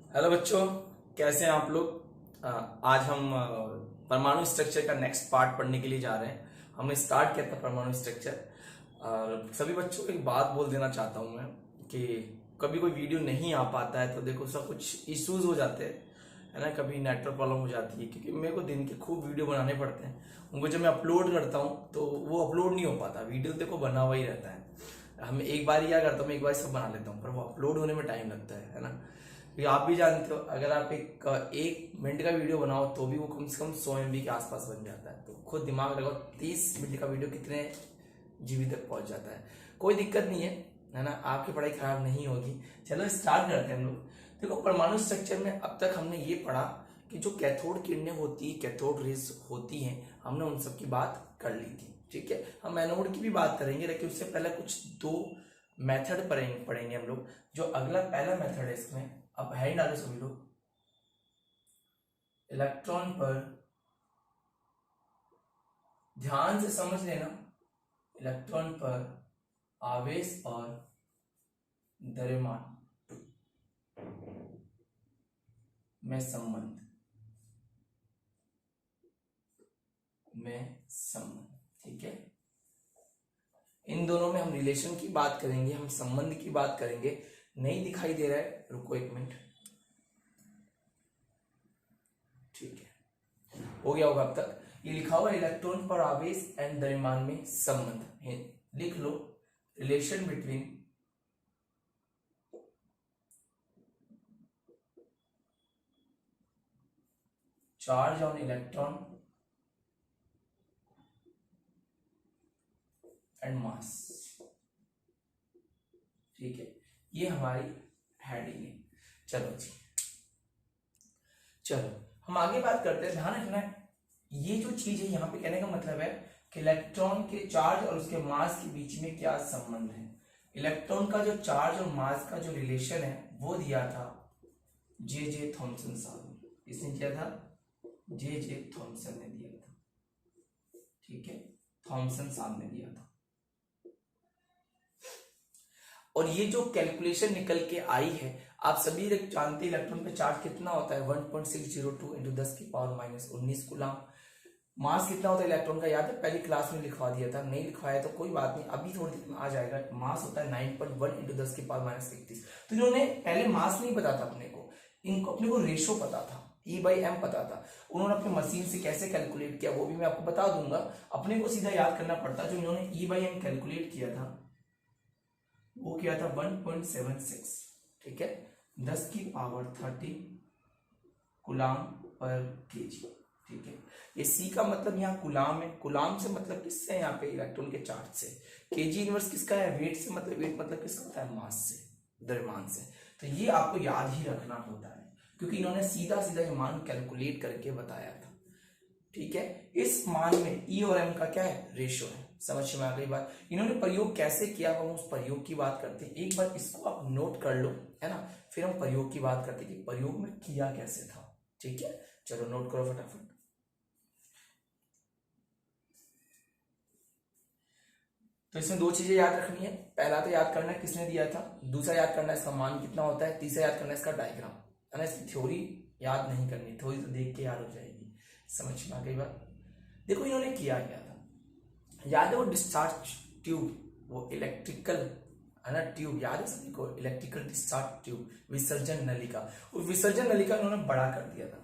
Hello बच्चों, कैसे हैं आप लोग। आज हम परमाणु स्ट्रक्चर का नेक्स्ट पार्ट पढ़ने के लिए जा रहे हैं। हमने स्टार्ट किया था परमाणु स्ट्रक्चर। और सभी बच्चों को एक बात बोल देना चाहता हूं मैं कि कभी कोई वीडियो नहीं आ पाता है तो देखो सब कुछ इश्यूज हो जाते हैं, है ना। कभी नेटवर्क प्रॉब्लम हो जाती है क्योंकि मेरे को दिन के खूब वीडियो बनाने पड़ते हैं। उनको जब मैं अपलोड करता हूँ तो वो अपलोड नहीं हो पाता। वीडियो देखो बना हुआ ही रहता है। हम एक बार क्या करता हूँ, मैं एक बार सब बना लेता हूँ पर वो अपलोड होने में टाइम लगता है ना। क्योंकि आप भी जानते हो अगर आप एक मिनट का वीडियो बनाओ तो भी वो कम से कम 100 MB के आसपास बन जाता है। तो खुद दिमाग लगाओ 30 मिनट का वीडियो कितने जीबी तक पहुंच जाता है। कोई दिक्कत नहीं है ना। आपकी पढ़ाई खराब नहीं होगी। चलो स्टार्ट करते हैं हम लोग। देखो परमाणु स्ट्रक्चर में अब तक हमने ये पढ़ा कि जो कैथोड किरणें होती है, कैथोड रेज होती हैं, हमने उन सब की बात कर ली थी। ठीक है, हम एनोड की भी बात करेंगे लेकिन उससे पहले कुछ दो मेथड पढ़ेंगे हम लोग। जो अगला पहला मेथड है इसमें, अब हैंड डालो सभी लोग। इलेक्ट्रॉन पर ध्यान से समझ लेना, इलेक्ट्रॉन पर आवेश और द्रव्यमान में संबंध। ठीक है, इन दोनों में हम रिलेशन की बात करेंगे, हम संबंध की बात करेंगे। नहीं दिखाई दे रहा है, रुको एक मिनट। ठीक है, हो गया होगा अब तक। ये लिखा हुआ इलेक्ट्रॉन पर आवेश एंड द्रव्यमान में संबंध है। लिख लो, relation between charge on electron and mass. ठीक है, ये हमारी हेडिंग है। चलो जी, चलो हम आगे बात करते हैं। ध्यान रखना है, ये जो चीज है यहाँ पे कहने का मतलब है कि इलेक्ट्रॉन के चार्ज और उसके मास के बीच में क्या संबंध है। इलेक्ट्रॉन का जो चार्ज और मास का जो रिलेशन है वो दिया था जे थॉमसन साहब ने। किसने दिया था? जे थॉमसन ने दिया था। ठीक है, थॉमसन साहब ने दिया था। और ये जो कैलकुलेशन निकल के आई है, आप सभी जानते हैं इलेक्ट्रॉन पे चार्ज कितना होता है, 1.602 इंटू 10⁻⁻19 कूलम। मास कितना होता है इलेक्ट्रॉन का, याद है? पहली क्लास में लिखवा दिया था। नहीं लिखवाया तो कोई बात नहीं, अभी थोड़ी देर में आ जाएगा। मास होता है 9.1 इंटू 10⁻31। तो इन्होंने पहले मास नहीं पता था अपने को, इनको अपने को रेशो पता था, E/m पता था। उन्होंने अपनी मशीन से कैसे कैलकुलेट किया वो भी मैं आपको बता दूंगा। अपने को सीधा याद करना पड़ता। जो इन्होंने E/m कैलकुलेट किया था वो किया था 1.76। ठीक है, 10⁻30 कुलाम पर केजी। ठीक है, ये सी का मतलब यहाँ कुलाम है। कुलाम से मतलब किससे है? यहाँ पे इलेक्ट्रॉन के चार्ज से। केजी इनवर्स किसका है? वेट से। मतलब वेट मतलब किसका होता है? मास से, द्रव्यमान से। तो ये आपको याद ही रखना होता है क्योंकि इन्होंने सीधा सीधा ये मान कैलकुलेट करके बताया था। ठीक है, इस मान में ई और एम का क्या है? रेशो है। समझ में आ गई बात? इन्होंने प्रयोग कैसे किया हम उस प्रयोग की बात करते हैं। एक बार इसको आप नोट कर लो, है ना। फिर हम प्रयोग की बात करते हैं कि प्रयोग में किया कैसे था। ठीक है, चलो नोट करो फटाफट। तो इसमें दो चीजें याद रखनी है। पहला तो याद करना है किसने दिया था, दूसरा याद करना है इसका मान कितना होता है, तीसरा याद करना है इसका डायग्राम, है ना। इसकी थ्योरी याद नहीं करनी, थ्योरी तो देख के याद हो जाएगी। समझ में आ गई बात? देखो इन्होंने किया क्या था, याद है वो डिस्चार्ज ट्यूब, वो इलेक्ट्रिकल, है ना, ट्यूब याद है सभी को? इलेक्ट्रिकल डिस्चार्ज ट्यूब, विसर्जन नलिका। वो विसर्जन नलिका इन्होंने बड़ा कर दिया था।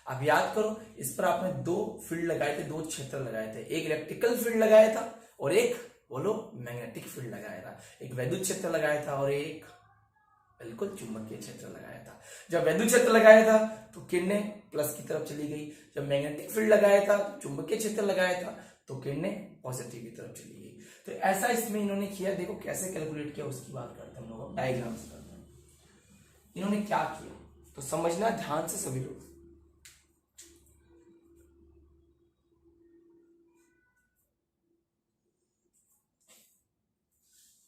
अब याद करो, इस पर आपने दो फील्ड लगाए थे, दो क्षेत्र लगाए थे। एक इलेक्ट्रिकल फील्ड लगाया था और एक बोलो मैग्नेटिक फील्ड लगाया था। एक वैद्युत क्षेत्र लगाया था और एक बिल्कुल चुंबकीय क्षेत्र लगाया था। जब वैद्युत क्षेत्र लगाया था तो किरणें प्लस की तरफ चली गई। जब मैग्नेटिक फील्ड लगाया था, चुंबकीय क्षेत्र लगाया था, तो किरणें पॉजिटिव की तरफ चली गई। तो ऐसा इसमें इन्होंने किया। देखो कैसे कैलकुलेट किया उसकी बात करते हैं हम लोग, डायग्राम से करते हैं। इन्होंने क्या किया तो समझना ध्यान से सभी लोग।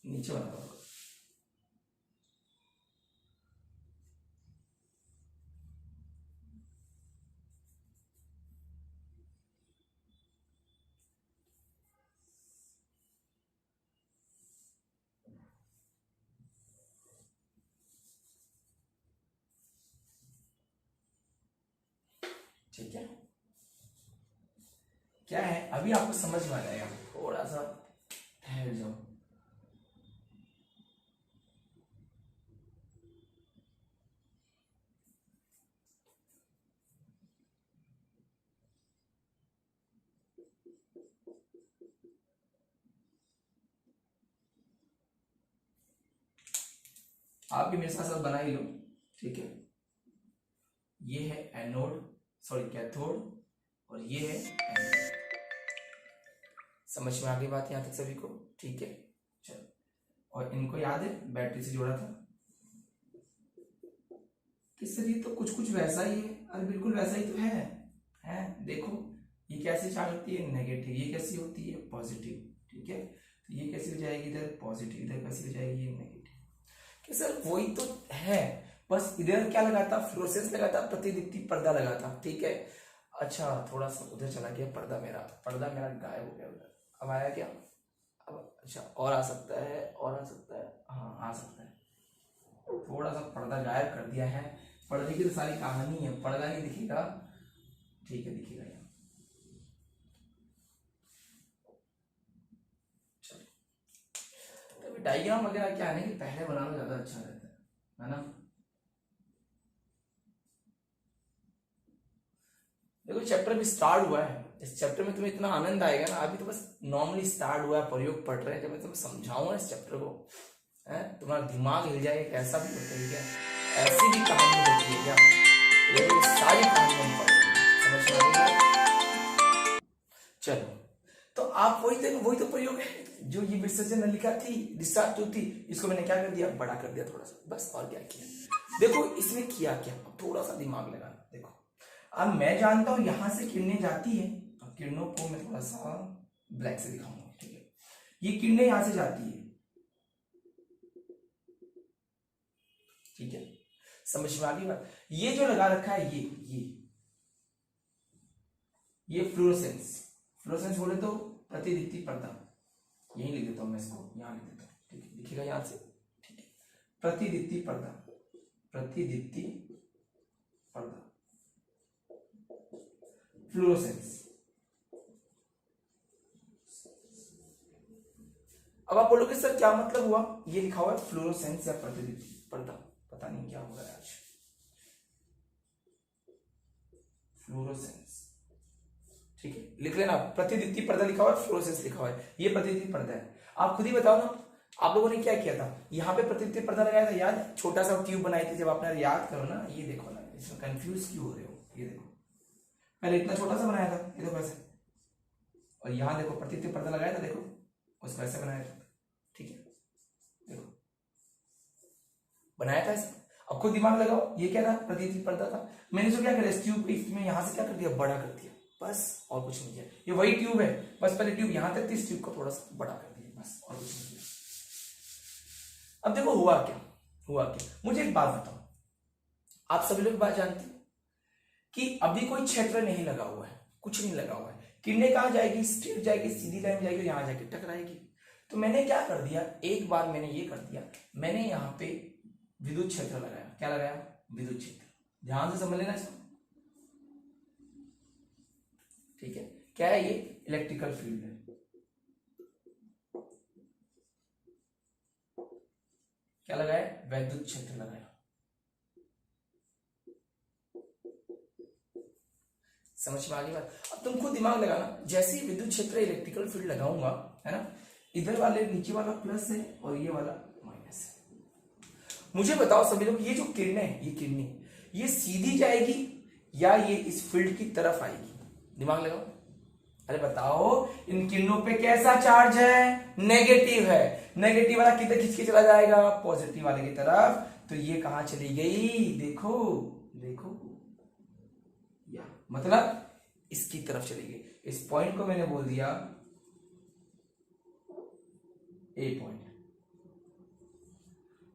नीचे बना दो। ठीक है, क्या है अभी आपको समझ में आ जाएगा, थोड़ा सा ठहर जाओ। आप भी मेरे साथ साथ बना ही लो, ठीक है। ये है एनोड, सॉरी कैथोड, और ये है एनोड। समझ में आ गई बात यहां तक सभी को? ठीक है, चलो। और इनको याद है बैटरी से जोड़ा था, किससे? ये तो कुछ कुछ वैसा ही है, अरे बिल्कुल वैसा ही तो है। देखो ये कैसे चार्ज होती है? नेगेटिव। ये कैसी होती है? पॉजिटिव। ठीक है, तो ये कैसी हो जाएगी इधर? पॉजिटिव। इधर कैसी हो जाएगी? ये नेगेटिव। कि सर वही तो है, बस इधर क्या लगाता? फ्लोरोसेंस लगाता, प्रतिदीप्ति पर्दा लगाता। ठीक है, अच्छा थोड़ा सा उधर चला गया पर्दा मेरा गायब हो गया उधर। अब आया क्या? अब अच्छा और आ सकता है, और आ सकता है, हाँ आ सकता है। थोड़ा सा पर्दा गायब कर दिया है। पर्दे की तो सारी कहानी है, पर्दा नहीं दिखेगा। ठीक है, दिखेगा यहाँ। चलो, तो डायग्राम वगैरह क्या है ना कि पहले बनाना ज्यादा अच्छा रहता है ना। देखो चैप्टर भी स्टार्ट हुआ है, इस चैप्टर में तुम्हें इतना आनंद आएगा ना, अभी तो बस नॉर्मली स्टार्ट हुआ है, प्रयोग पढ़ रहे हैं। जब मैं तुम्हें समझाऊंगा इस चैप्टर को, तुम्हारा दिमाग हिल जाएगा। ऐसा भी होता है क्या? ऐसी भी कहानी होती है क्या? ये सारी कहानी हम पढ़ेंगे, समझ में आ गया? चलो, तो आप वही तो प्रयोग है जो ये विसर्जन नलिका थी, डिस्चार्ज जो थी, इसको मैंने क्या कर दिया? बड़ा कर दिया थोड़ा सा, बस। और क्या किया? देखो इसमें किया क्या, थोड़ा सा दिमाग लगाना। देखो अब मैं जानता हूं यहां से किरणें जाती है, तो किरणों को मैं थोड़ा सा ब्लैक से दिखाऊंगा। ठीक है, ये किरणें यहां से जाती है, ठीक है, समझ में आ गई बात? ये जो लगा रखा है ये फ्लोरोसेंस बोले तो प्रतिदीप्ति पर्दा, यही लिख देता हूं मैं, इसको यहां लिख देता हूं। ठीक है, दिखेगा यहां से? ठीक है, प्रतिदीप्ति पर्दा, फ्लोरोसेंस। अब आप बोलोगे सर क्या मतलब हुआ? ये लिखा हुआ है फ्लोरोसेंस या प्रतिदीप्ति पर्दा, पता नहीं क्या हो रहा है आज। फ्लोरोसेंस, ठीक है, लिख लेना। प्रतिदीप्ति पर्दा लिखा हुआ है, फ्लोरोसेंस लिखा हुआ है, ये प्रतिदीप्ति पर्दा है। आप खुद ही बताओ ना, आप लोगों ने क्या किया था? यहाँ पे प्रतिदीप्ति पर्दा लगाया था, याद? छोटा सा ट्यूब बनाई थी, जब आपने याद करो ना, ये देखो ना, इसमें कंफ्यूज क्यों हो रहे हो? ये देखो, पहले इतना छोटा सा बनाया था, ये देखो ऐसे, और यहाँ देखो प्रतिदीप्ति पर्दा लगाया था, देखो उसको ऐसे बनाया था। ठीक है, देखो बनाया था ऐसे। अब खुद दिमाग लगाओ, ये क्या था? प्रतिदीप्ति पर्दा था। मैंने जो क्या किया, इस ट्यूब को इसमें यहां से क्या कर दिया? बड़ा कर दिया, बस, और कुछ नहीं किया। ये वही ट्यूब है, बस पहले ट्यूब यहां तक थी, इस ट्यूब को थोड़ा सा बड़ा कर दिया, बस, और कुछ नहीं किया। अब देखो हुआ क्या, मुझे एक बात बताओ, आप सभी लोग बात जानते हो कि अभी कोई क्षेत्र नहीं लगा हुआ है, कुछ नहीं लगा हुआ है। किरणें कहां जाएगी? स्ट्रेट जाएगी, सीधी लाइन जाएगी, यहां जाके टकराएगी। तो मैंने क्या कर दिया, एक बार मैंने ये कर दिया, मैंने यहाँ पे विद्युत क्षेत्र लगाया। क्या लगाया? विद्युत क्षेत्र। ध्यान से समझ लेना इसको, ठीक है। क्या है ये? इलेक्ट्रिकल फील्ड है। क्या लगाया? वैद्युत क्षेत्र लगाया। समझ में आ गई बात? अब तुम खुद दिमाग लगाना, जैसे ही विद्युत क्षेत्र इलेक्ट्रिकल फील्ड लगाऊंगा, है ना, इधर वाले नीचे वाला प्लस है और ये वाला माइनस है। मुझे बताओ सभी लोग, ये जो किरणें है, ये सीधी जाएगी या ये इस फील्ड की तरफ आएगी? दिमाग लगाओ, अरे बताओ, इन किरणों पे कैसा चार्ज है? नेगेटिव है। नेगेटिव वाला किधर खींच के चला जाएगा? पॉजिटिव वाले की तरफ। तो ये कहां चली गई? देखो देखो, या मतलब इसकी तरफ चली गई। इस पॉइंट को मैंने बोल दिया ए पॉइंट।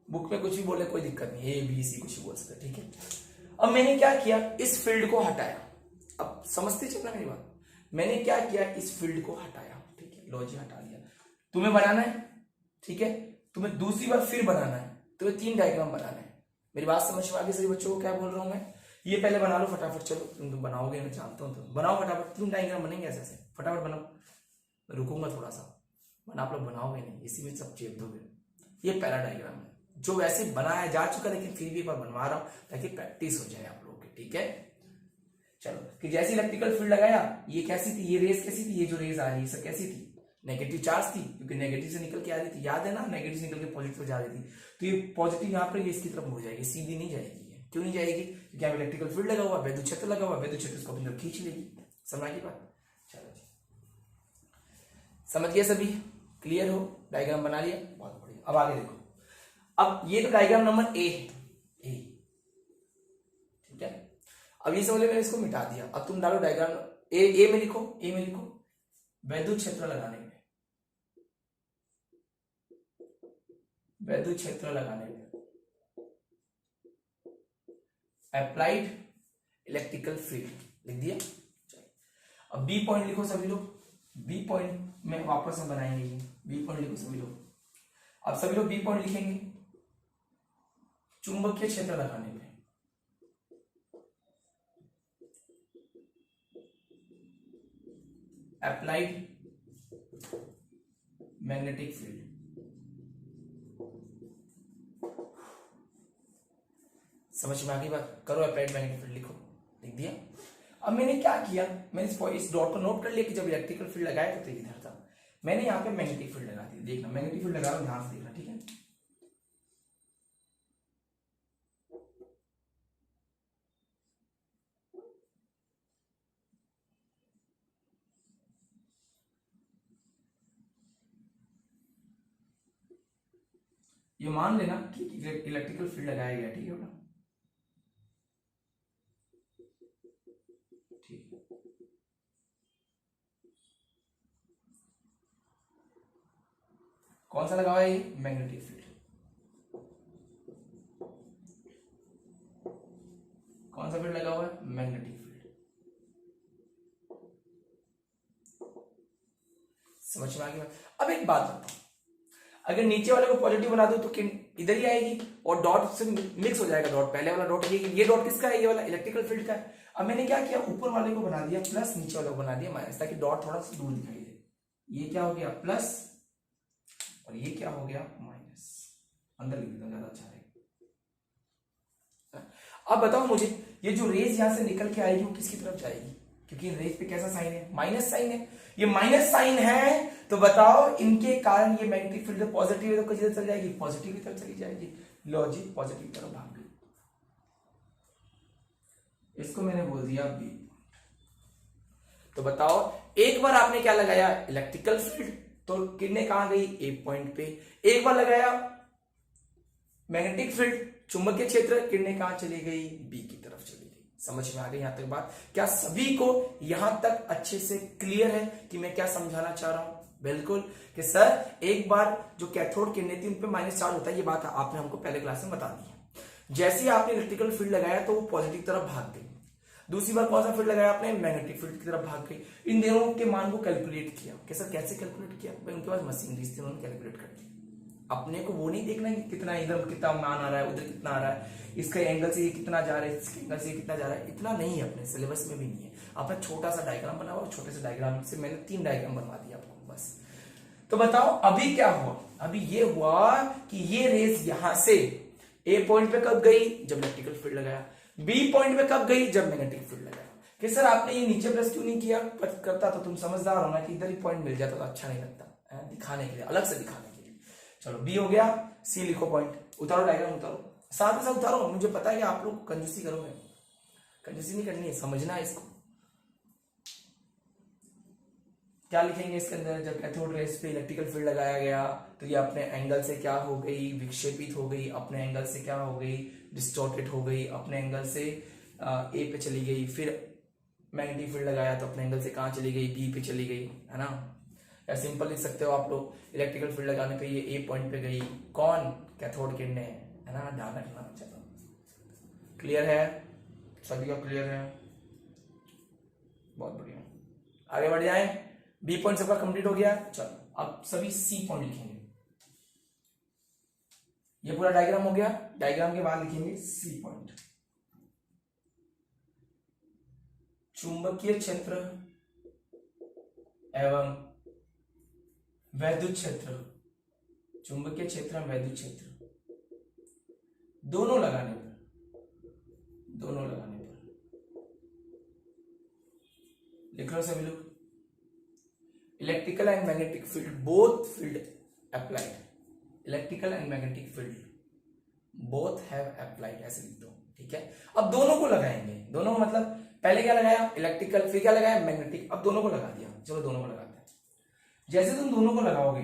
बुक में कुछ भी बोले कोई दिक्कत नहीं, ए बी सी कुछ भी बोल सकते, ठीक है। अब मैंने क्या किया, इस फील्ड को हटाया। अब समझते चलना मेरी बात, मैंने क्या किया, इस फील्ड को हटाया, ठीक है, लो जी हटा दिया। तुम्हें बनाना है, ठीक है, तुम्हें दूसरी बार फिर बनाना है, तुम्हें 3 डायग्राम बनाना है। मेरी बात समझ में आ गई सभी बच्चों को? क्या बोल रहा हूं मैं ये पहले बना लो फटाफट, चलो तुम तो बनाओगे, मैं जानता हूँ, तुम बनाओ फटाफट, 3 डायग्राम बनेंगे ऐसे ऐसे, फटाफट बनाओ, रुकूंगा थोड़ा सा, वरना आप लोग बनाओगे नहीं, इसी में सब चेप दोगे। ये पहला डायग्राम है जो वैसे बनाया जा चुका, लेकिन फिर भी एक बार बनवा रहा हूं ताकि प्रैक्टिस हो जाए आप लोगों की, ठीक है। चलो कि जैसे इलेक्ट्रिकल फील्ड लगाया, ये कैसी थी, ये रेस कैसी थी, ये जो रेस आ रही है सब कैसी थी, नेगेटिव चार्ज थी, क्योंकि नेगेटिव से निकल के आ रही थी, याद है ना, नेगेटिव से निकल के पॉजिटिव जा रही थी, तो ये पॉजिटिव यहाँ पर ये इसकी तरफ मुड़ जाएगी, सीधी नहीं जाएगी। क्यों नहीं जाएगी, क्योंकि यहाँ इलेक्ट्रिकल फील्ड लगा हुआ, वैद्युत क्षेत्र लगा हुआ, वैद्युत क्षेत्र इसको अपनी तरफ खींच लेगी। समझ की बात, चलो जी, समझ गए सभी, क्लियर हो, डायग्राम बना लिया, बहुत बढ़िया। अब आगे देखो, अब ये तो डायग्राम नंबर ए है, ए, ठीक है। अब ये समझ मैंने इसको मिटा दिया, अब तुम डालो डायग्राम ए में लिखो, ए में लिखो वैद्युत क्षेत्र लगाने में, वैद्युत क्षेत्र लगाने में अप्लाइड इलेक्ट्रिकल फील्ड लिख दिया। अब बी पॉइंट लिखो सभी लोग, बी पॉइंट में वापस हम बनाएंगे, बी पॉइंट लिखो सभी लोग। अब सभी लोग बी पॉइंट लिखेंगे चुंबकीय क्षेत्र लगाने में, अप्लाइड मैग्नेटिक फील्ड। समझ में आ गई बात, करो अप्लाइड मैग्नेटिक फील्ड लिखो, लिख दिया। अब मैंने क्या किया, मैंने इस डॉट को नोट कर लिया कि जब इलेक्ट्रिकल फील्ड लगाया तो इधर था, मैंने यहाँ पे मैग्नेटिक फील्ड लगा दी। देखना मैग्नेटिक फील्ड लगा रहा हूं, ध्यान से देखना, ठीक है। ये मान लेना कि इलेक्ट्रिकल फील्ड लगाया गया, ठीक है बेटा, ठीक है। कौन सा लगा हुआ है ये, मैग्नेटिक फील्ड। कौन सा फील्ड लगा हुआ है, मैग्नेटिक फील्ड। समझ में आ गया। अब एक बात बताओ, अगर नीचे वाले को पॉजिटिव बना दो तो इधर ही आएगी और डॉट से मिक्स हो जाएगा, डॉट पहले वाला डॉट, ये डॉट किसका है, ये वाला इलेक्ट्रिकल फील्ड का है। अब मैंने क्या किया, ऊपर वाले को बना दिया प्लस, नीचे वाले को बना दिया माइनस, ताकि डॉट थोड़ा सा दूर दिखाई दे। ये क्या हो गया प्लस और ये क्या हो गया माइनस, अंदर लिख देता ज्यादा अच्छा रहेगा। अब बताओ मुझे, ये जो रेज यहां से निकल के आएगी वो किसकी तरफ जाएगी, क्योंकि रेज पे कैसा साइन है, माइनस साइन है, ये माइनस साइन है, तो बताओ इनके कारण ये मैग्नेटिक फील्ड पॉजिटिव है तो किधर चल जाएगी, पॉजिटिव की तरफ चली जाएगी। लॉजिक पॉजिटिव तरफ भाग गई, इसको मैंने बोल दिया बी। तो बताओ एक बार आपने क्या लगाया, इलेक्ट्रिकल फील्ड, तो किरणें कहां गई, ए पॉइंट पे। एक बार लगाया मैग्नेटिक फील्ड, चुंबकीय क्षेत्र, किरणें कहां चली गई, बी की तरफ चली गई। समझ में आ गई यहां तक बात, क्या सभी को यहां तक अच्छे से क्लियर है कि मैं क्या समझाना चाह रहा हूं। बिल्कुल, कि सर एक बार जो कैथोड किरणें थी उन पे माइनस चार्ज होता है, ये बात आपने हमको पहले क्लास में बता दी है। जैसे ही आपने इलेक्ट्रिकल फील्ड लगाया तो वो पॉजिटिव तरफ भाग गई, दूसरी बार कौन सा फील्ड लगाया आपने, मैग्नेटिक फील्ड की तरफ भाग गई। इन दोनों के मान को कैलकुलेट किया, कि सर कैसे कैलकुलेट किया, भाई उनके पास मशीनरी थी, उन्होंने कैलकुलेट कर दिया। अपने को वो नहीं देखना है कि कितना इधर कितना मान आ रहा है, उधर कितना आ रहा है, इसका एंगल से ये कितना जा रहा है, इसके एंगल से ये कितना जा रहा है, इतना नहीं है, अपने सिलेबस में भी नहीं है। आपने छोटा सा डायग्राम बनाया और छोटे से डायग्राम से मैंने 3 डायग्राम बनवा दिया आपको बस। तो बताओ अभी क्या हुआ, अभी ये हुआ कि ये रेस यहां से ए पॉइंट पे कब गई, जब इलेक्ट्रिकल फील्ड लगाया, बी पॉइंट पे कब गई, जब मैग्नेटिक फील्ड लगाया। कि सर आपने ये नीचे प्लस क्यों नहीं किया, करता तो तुम समझदार हो ना, कि इधर ही पॉइंट मिल जाता तो अच्छा नहीं लगता, दिखाने के लिए, अलग से दिखाने के लिए। चलो बी हो गया, सी लिखो पॉइंट, उतारो डायग्राम, उतारो साथ ही साथ उतारो, मुझे पता है कि आप लोग कंजूसी करोगे, कंजूसी नहीं करनी है, समझना है इसको। क्या लिखेंगे इसके अंदर, जब कैथोड रेस पे इलेक्ट्रिकल फील्ड लगाया गया तो ये अपने एंगल से क्या हो गई, विक्षेपित हो गई, अपने एंगल से क्या हो गई, डिस्टॉर्टेड हो गई, अपने एंगल से ए पे चली गई, फिर मैग्नेटिक फील्ड लगाया तो अपने एंगल से कहां चली गई, बी पे चली गई, है ना। या सिंपल लिख सकते हो आप लोग, इलेक्ट्रिकल फील्ड लगाने पे ये ए पॉइंट पे गई, कौन, कैथोड किरणें, है ना, ध्यान रखना। चलो क्लियर है, सभी का क्लियर है, बहुत बढ़िया, आगे बढ़ जाए। बी पॉइंट सबका कंप्लीट हो गया। चलो अब सभी सी पॉइंट लिखेंगे, ये पूरा डायग्राम हो गया, डायग्राम के बाद लिखेंगे सी पॉइंट। चुंबकीय क्षेत्र एवं वैद्युत क्षेत्र, चुंबकीय क्षेत्र एवं वैद्युत क्षेत्र दोनों लगाने पर लिख लो सभी लोग, electrical and magnetic field both field applied, electrical and magnetic field both have applied, ऐसे लिख दो। ठीक है, अब दोनों को लगाएंगे, दोनों मतलब पहले क्या लगाया इलेक्ट्रिकल, फिर क्या लगाया मैग्नेटिक, अब दोनों को लगा दिया। चलो दोनों को लगाते हैं। जैसे तुम दोनों को लगाओगे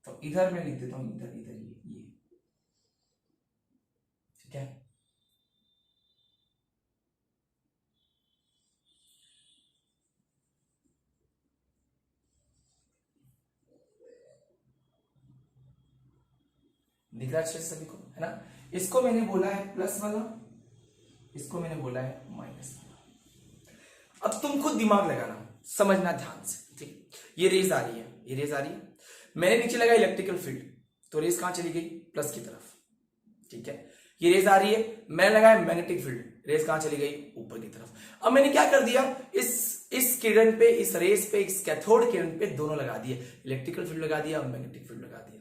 तो इधर मैं लिख देता हूं, इधर इधर ये, ठीक है। दिख रहा है अच्छे से सभी को, है ना। इसको मैंने बोला है प्लस वाला, इसको मैंने बोला है माइनस वाला। अब तुम खुद दिमाग लगाना, समझना ध्यान से, ठीक। ये रेज आ रही है, ये रेज आ रही है, मैंने नीचे लगा इलेक्ट्रिकल फील्ड, तो रेज कहां चली गई प्लस की तरफ, ठीक है। ये रेज आ रही है, मैंने लगाया मैग्नेटिक फील्ड, रेज कहां चली गई ऊपर की तरफ। अब मैंने क्या कर दिया, इस किरण पे, इस रेज पे, इस कैथोड किरण पे दोनों लगा दिए, इलेक्ट्रिकल फील्ड लगा दिया और मैग्नेटिक फील्ड लगा दिया।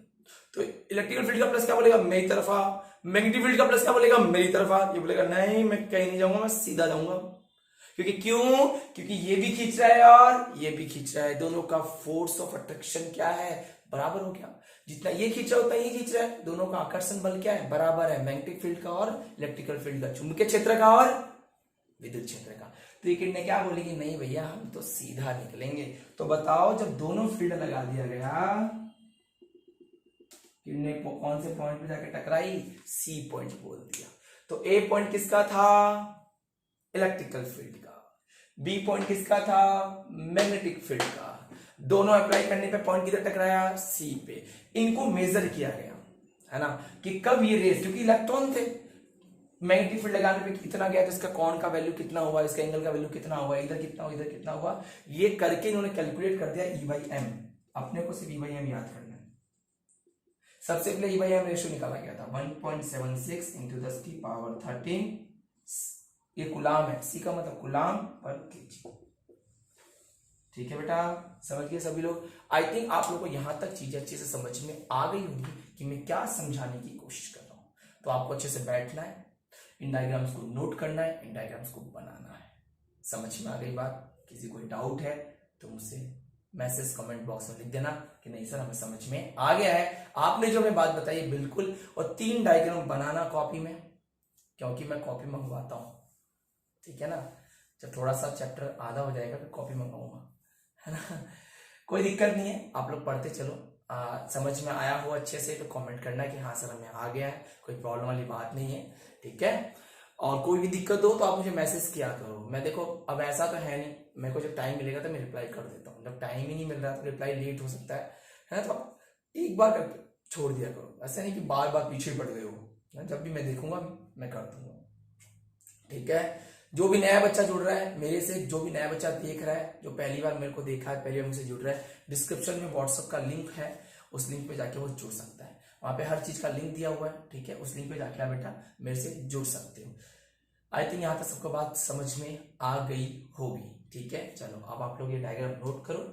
तो इलेक्ट्रिकल फील्ड का प्लस क्या बोलेगा मेरी तरफ आ, मैग्नेटिक फील्ड का प्लस क्या बोलेगा मेरी तरफ आ। ये बोलेगा नहीं मैं कहीं नहीं जाऊंगा, मैं सीधा जाऊंगा, क्योंकि क्यों, क्योंकि ये भी खींच रहा है और ये भी खींच रहा है, दोनों का फोर्स ऑफ अट्रैक्शन क्या है बराबर हो गया। जितना ये खींचा उतना ये खींच रहा है, दोनों का आकर्षण बल क्या है बराबर है, मैग्नेटिक फील्ड का और इलेक्ट्रिकल फील्ड का, चुंबकीय क्षेत्र का और विद्युत क्षेत्र का। तो ये किरणें क्या बोलेगी नहीं भैया हम तो सीधा निकलेंगे। तो बताओ जब दोनों फील्ड लगा दिया गया, किरणें कौन से पॉइंट पे जाके टकराई, सी पॉइंट बोल दिया। तो ए पॉइंट किसका था इलेक्ट्रिकल फील्ड का, बी पॉइंट किसका था मैग्नेटिक फील्ड का, दोनों अप्लाई करने पे पॉइंट किधर टकराया सी पे। इनको मेजर किया गया है ना कि कब ये रेस, क्योंकि इलेक्ट्रॉन थे, मैग्नेटिक फील्ड लगाने पे कितना गया तो इसका कौन का वैल्यू कितना हुआ, इसका एंगल का वैल्यू कितना हुआ, इधर कितना हुआ इधर कितना हुआ, ये करके इन्होंने कैलकुलेट कर दिया E/m। अपने को सिर्फ E/m याद करना है। सबसे पहले E/m रेशियो निकाला गया था 1.76 इंटू 10 की पावर 13, ये कुलाम है, सी का मतलब कुलाम पर केजी। ठीक है बेटा, समझ गए सभी लोग। आई थिंक आप लोग को यहां तक चीजें अच्छे से समझ में आ गई होगी कि मैं क्या समझाने की कोशिश कर रहा हूं। तो आपको अच्छे से बैठना है, इन डायग्राम्स को नोट करना है, इन डायग्राम्स को बनाना है। समझ में आ गई बात? किसी कोई डाउट है तो मुझसे मैसेज कमेंट बॉक्स में लिख देना कि नहीं सर हमें समझ में आ गया है, आपने जो हमें बात बताई बिल्कुल। और 3 डायग्राम बनाना कॉपी में, क्योंकि मैं कॉपी मंगवाता हूं, ठीक है ना। जब थोड़ा सा चैप्टर आधा हो जाएगा तो कॉपी मंगाऊंगा, है ना। कोई दिक्कत नहीं है, आप लोग पढ़ते चलो। समझ में आया हो अच्छे से तो कमेंट करना कि हाँ सर हमें आ गया है, कोई प्रॉब्लम वाली बात नहीं है, ठीक है। और कोई भी दिक्कत हो तो आप मुझे मैसेज किया करो। मैं देखो अब ऐसा तो है नहीं, मेरे को जब टाइम मिलेगा तो मैं रिप्लाई कर देता हूँ, जब टाइम ही नहीं मिल रहा तो रिप्लाई लेट हो सकता है ना। तो आप एक बार छोड़ दिया करो, ऐसा नहीं कि बार बार पीछे पड़ गए हो। जब भी मैं देखूंगा मैं कर दूंगा, ठीक है। जो भी नया बच्चा जुड़ रहा है मेरे से, जो भी नया बच्चा देख रहा है, जो पहली बार मेरे को देखा है, पहली बार मुझसे जुड़ रहा है, डिस्क्रिप्शन में व्हाट्सएप का लिंक है, उस लिंक पे जाके वो जुड़ सकता है। वहां पे हर चीज का लिंक दिया हुआ है, ठीक है। उस लिंक पे जाके आप बेटा मेरे से जुड़ सकते हो। आई थिंक यहाँ तक सबको बात समझ में आ गई होगी, ठीक है। चलो अब आप लोग ये डायग्राम नोट करो,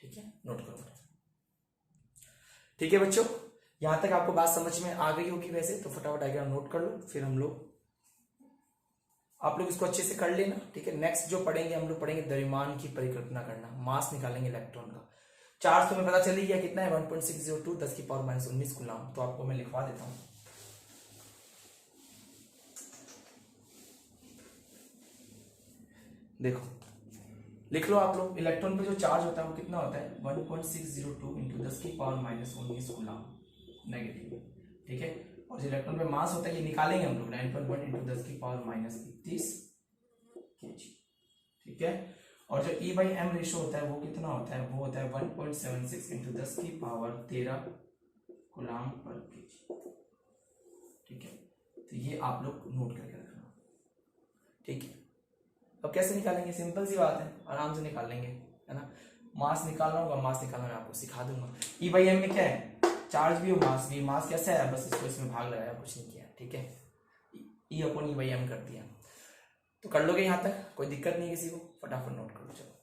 ठीक है, नोट करो, ठीक है बच्चों। यहां तक आपको बात समझ में आ गई होगी वैसे, तो फटाफट डायग्राम नोट कर लो, फिर हम लोग आप लोग इसको अच्छे से कर लेना, ठीक है। नेक्स्ट जो पढ़ेंगे हम लोग पढ़ेंगे द्रव्यमान की परिकल्पना करना, मास निकालेंगे इलेक्ट्रॉन का। चार्ज तुम्हें पता चल गया कितना है 1.602 10 की पावर -19 कूलम। तो आपको मैं लिखवा देता हूं, देखो लिख लो आप लोग। इलेक्ट्रॉन पे जो चार्ज होता है वो कितना होता है 1.602 इंटू 10 की पावर -19 कूलम नेगेटिव, ठीक है। और जो इलेक्ट्रॉन पे मास होता है ये निकालेंगे हम लोग 9.1 इंटू 10 की पावर -31 केजी, ठीक है। और जो E/m रेशियो होता है वो कितना होता है, वो होता है 1.76 इंटू 10 की पावर 13 कूलम पर केजी, ठीक है। तो ये आप लोग नोट करके रखना, ठीक है। अब कैसे निकालेंगे, सिंपल सी बात है, आराम से निकाल लेंगे, है ना। मास निकालना होगा, मास निकालना मैं आपको सिखा दूंगा। E/m में क्या है, चार्ज भी हो मास भी, मास कैसा है बस इसको इसमें भाग लगाया, कुछ नहीं किया, ठीक है। E/m कर दिया। तो कर लोगे यहाँ तक, कोई दिक्कत नहीं किसी को, फटाफट नोट कर लो चलो।